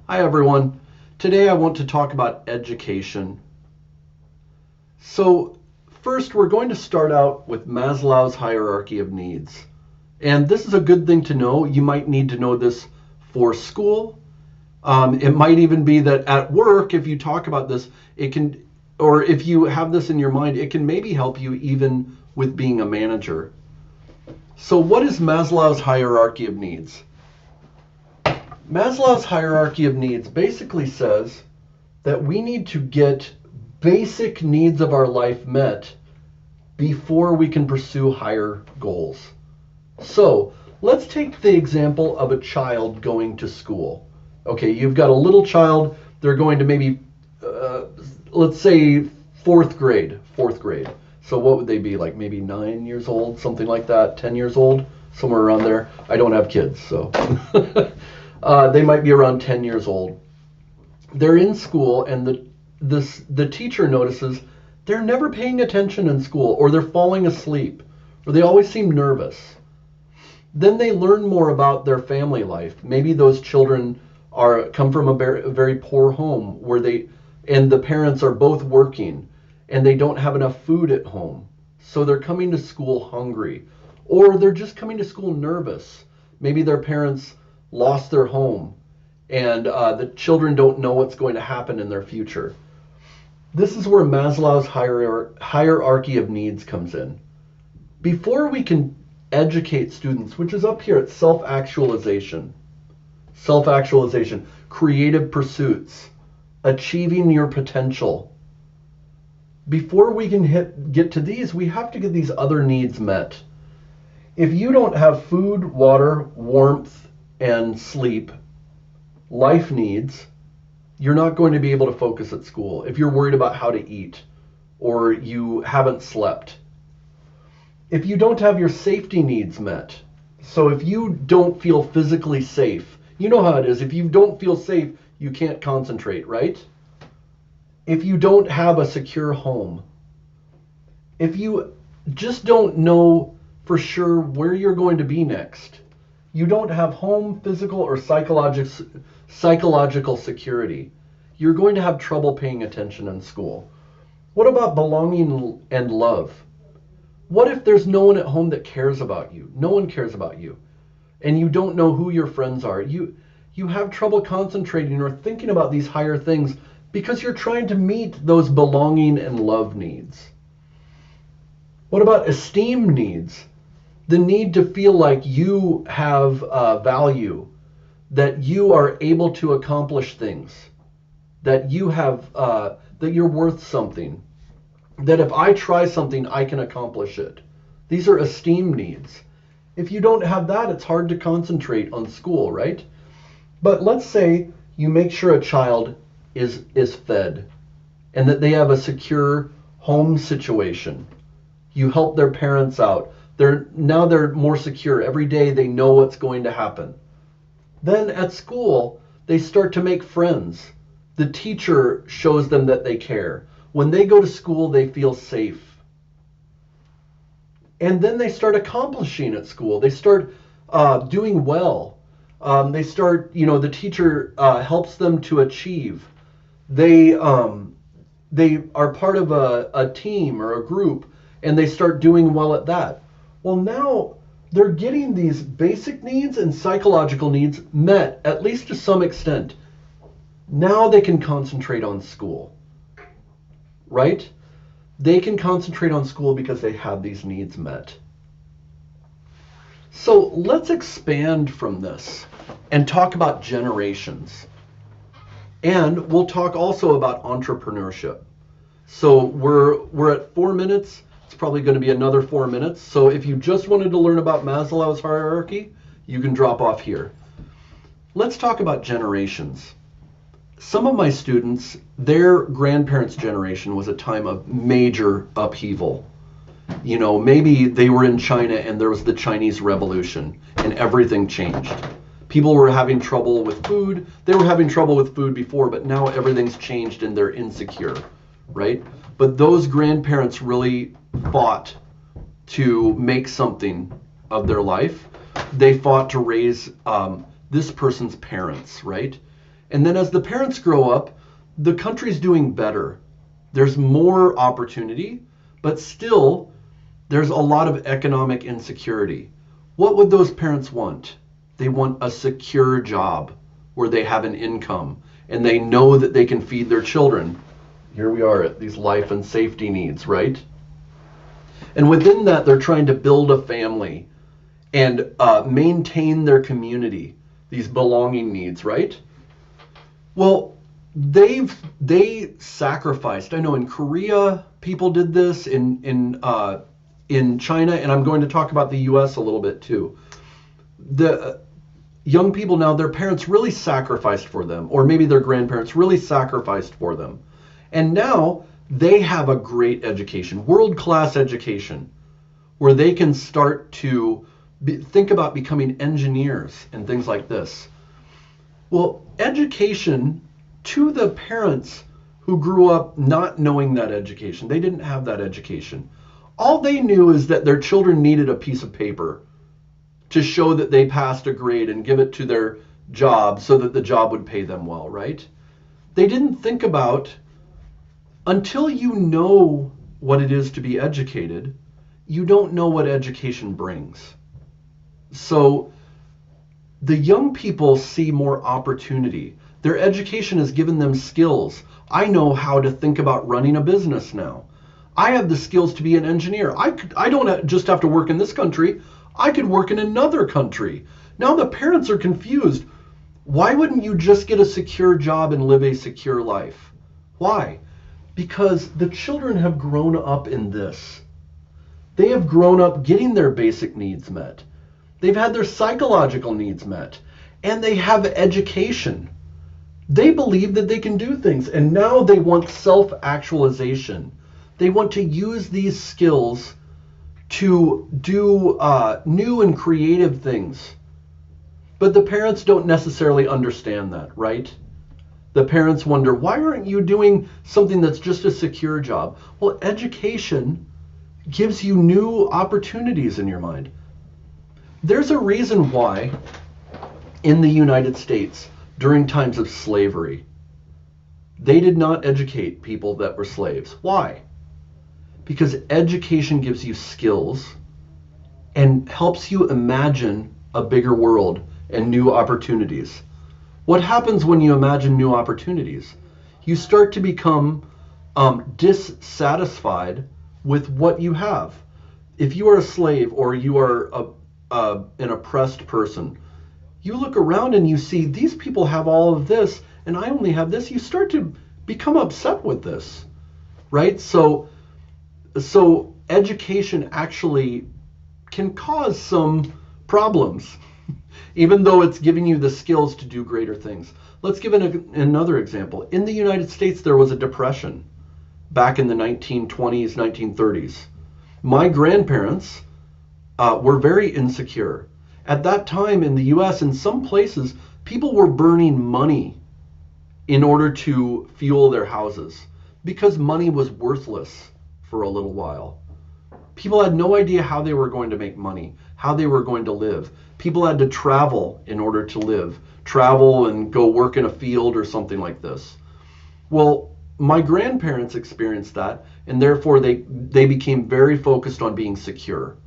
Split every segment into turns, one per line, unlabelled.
Hi everyone. Today I want to talk about education. So first we're going to start out with Maslow's hierarchy of needs. And this is a good thing to know. You might need to know this for school. It might even be that at work, if you talk about this, it can, or if you have this in your mind, it can maybe help you even with being a manager. So what is Maslow's hierarchy of needs? Maslow's hierarchy of needs basically says that we need to get basic needs of our life met before we can pursue higher goals. So let's take the example of a child going to school. Okay, you've got a little child, they're going to maybe, let's say fourth grade. So what would they be, like maybe 9 years old, something like that, 10 years old, somewhere around there. I don't have kids, so they might be around 10 years old. They're in school, and the teacher notices they're never paying attention in school, or they're falling asleep, or they always seem nervous. Then they learn more about their family life. Maybe those children come from a very poor home where the parents are both working and they don't have enough food at home. So they're coming to school hungry, or they're just coming to school nervous. Maybe their parents lost their home and the children don't know what's going to happen in their future. This is where Maslow's hierarchy of needs comes in. Before we can educate students, which is up here at self-actualization, creative pursuits, achieving your potential. Before we can get to these, we have to get these other needs met. If you don't have food, water, warmth, and sleep, life needs, you're not going to be able to focus at school. If you're worried about how to eat, or you haven't slept. If you don't have your safety needs met, so if you don't feel physically safe, you know how it is. If you don't feel safe, you can't concentrate, right? If you don't have a secure home, if you just don't know for sure where you're going to be next, you don't have home, physical, or psychological security, you're going to have trouble paying attention in school. What about belonging and love? What if there's no one at home that cares about you? No one cares about you. And you don't know who your friends are. You have trouble concentrating or thinking about these higher things because you're trying to meet those belonging and love needs. What about esteem needs? The need to feel like you have value, that you are able to accomplish things, that you have, that you're worth something, that if I try something, I can accomplish it. These are esteem needs. If you don't have that, it's hard to concentrate on school, right? But let's say you make sure a child is fed and that they have a secure home situation. You help their parents out. Now they're more secure. Every day they know what's going to happen. Then at school, they start to make friends. The teacher shows them that they care. When they go to school, they feel safe. And then they start accomplishing at school. They start doing well. They start, the teacher helps them to achieve. They are part of a team or a group, and they start doing well at that. Well, now they're getting these basic needs and psychological needs met, at least to some extent. Now they can concentrate on school, right? They can concentrate on school because they have these needs met. So let's expand from this and talk about generations. And we'll talk also about entrepreneurship. So we're at 4 minutes. It's probably going to be another 4 minutes. So if you just wanted to learn about Maslow's hierarchy, you can drop off here. Let's talk about generations. Some of my students, their grandparents' generation was a time of major upheaval. Maybe they were in China and there was the Chinese Revolution and everything changed. People were having trouble with food. They were having trouble with food before, but now everything's changed and they're insecure, right? But those grandparents really fought to make something of their life. They fought to raise this person's parents, right? And then as the parents grow up, the country's doing better. There's more opportunity, but still there's a lot of economic insecurity. What would those parents want? They want a secure job where they have an income and they know that they can feed their children. Here we are at these life and safety needs, right? And within that, they're trying to build a family and maintain their community, these belonging needs, right? Well, they sacrificed. I know in Korea people did this, in China, and I'm going to talk about the U.S. a little bit too. The young people now, their parents really sacrificed for them, or maybe their grandparents really sacrificed for them, and now they have a great education, world-class education, where they can start to think about becoming engineers and things like this. Well, education to the parents who grew up not knowing that education, they didn't have that education. All they knew is that their children needed a piece of paper to show that they passed a grade and give it to their job so that the job would pay them well, right? They didn't think about, until you know what it is to be educated, you don't know what education brings. So the young people see more opportunity. Their education has given them skills. I know how to think about running a business now. I have the skills to be an engineer. I don't just have to work in this country. I could work in another country. Now the parents are confused. Why wouldn't you just get a secure job and live a secure life? Why? Because the children have grown up in this. They have grown up getting their basic needs met. They've had their psychological needs met. And they have education. They believe that they can do things. And now they want self-actualization. They want to use these skills to do new and creative things. But the parents don't necessarily understand that, right? The parents wonder, why aren't you doing something that's just a secure job? Well, education gives you new opportunities in your mind. There's a reason why in the United States, during times of slavery, they did not educate people that were slaves. Why? Because education gives you skills and helps you imagine a bigger world and new opportunities. What happens when you imagine new opportunities? You start to become dissatisfied with what you have. If you are a slave or you are an oppressed person, you look around and you see these people have all of this and I only have this. You start to become upset with this, right? So education actually can cause some problems, even though it's giving you the skills to do greater things. Let's give another example. In the United States, there was a depression back in the 1920s, 1930s. My grandparents were very insecure. At that time in the US, in some places, people were burning money in order to fuel their houses because money was worthless for a little while. People had no idea how they were going to make money, how they were going to live. People had to travel in order to live, travel and go work in a field or something like this. Well, my grandparents experienced that, and therefore they became very focused on being secure.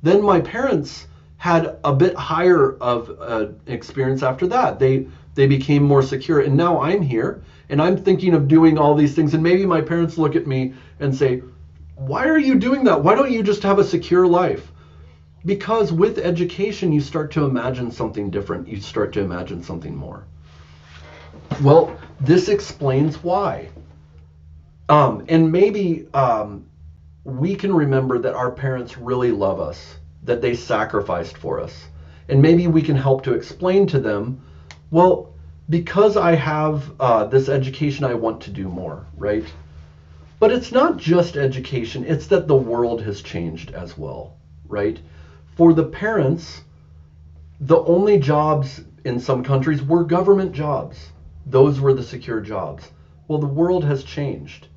Then my parents had a bit higher of experience after that. They became more secure, and now I'm here and I'm thinking of doing all these things, and maybe my parents look at me and say, why are you doing that? Why don't you just have a secure life? Because with education, you start to imagine something different. You start to imagine something more. Well, this explains why. And maybe we can remember that our parents really love us, that they sacrificed for us. And maybe we can help to explain to them, well, because I have this education, I want to do more, right? But it's not just education, it's that the world has changed as well, right? For the parents, the only jobs in some countries were government jobs. Those were the secure jobs. Well, the world has changed.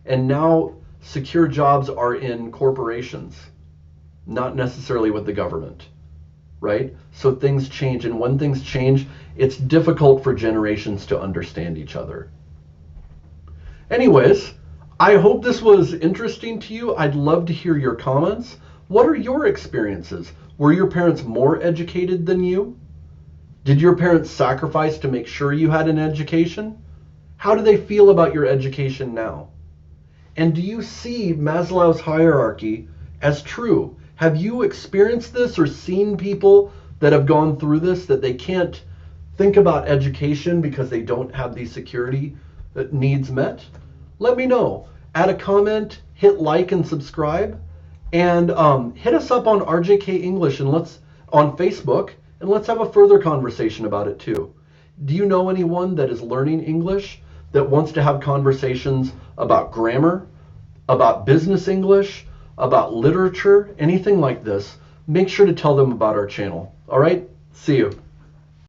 And now secure jobs are in corporations, not necessarily with the government, right? So things change, and when things change, it's difficult for generations to understand each other. Anyways, I hope this was interesting to you. I'd love to hear your comments. What are your experiences? Were your parents more educated than you? Did your parents sacrifice to make sure you had an education? How do they feel about your education now? And do you see Maslow's hierarchy as true? Have you experienced this or seen people that have gone through this, that they can't think about education because they don't have these security needs met? Let me know. Add a comment, hit like and subscribe, and hit us up on RJK English and on Facebook, and let's have a further conversation about it too. Do you know anyone that is learning English that wants to have conversations about grammar, about business English, about literature, anything like this? Make sure to tell them about our channel. All right? See you.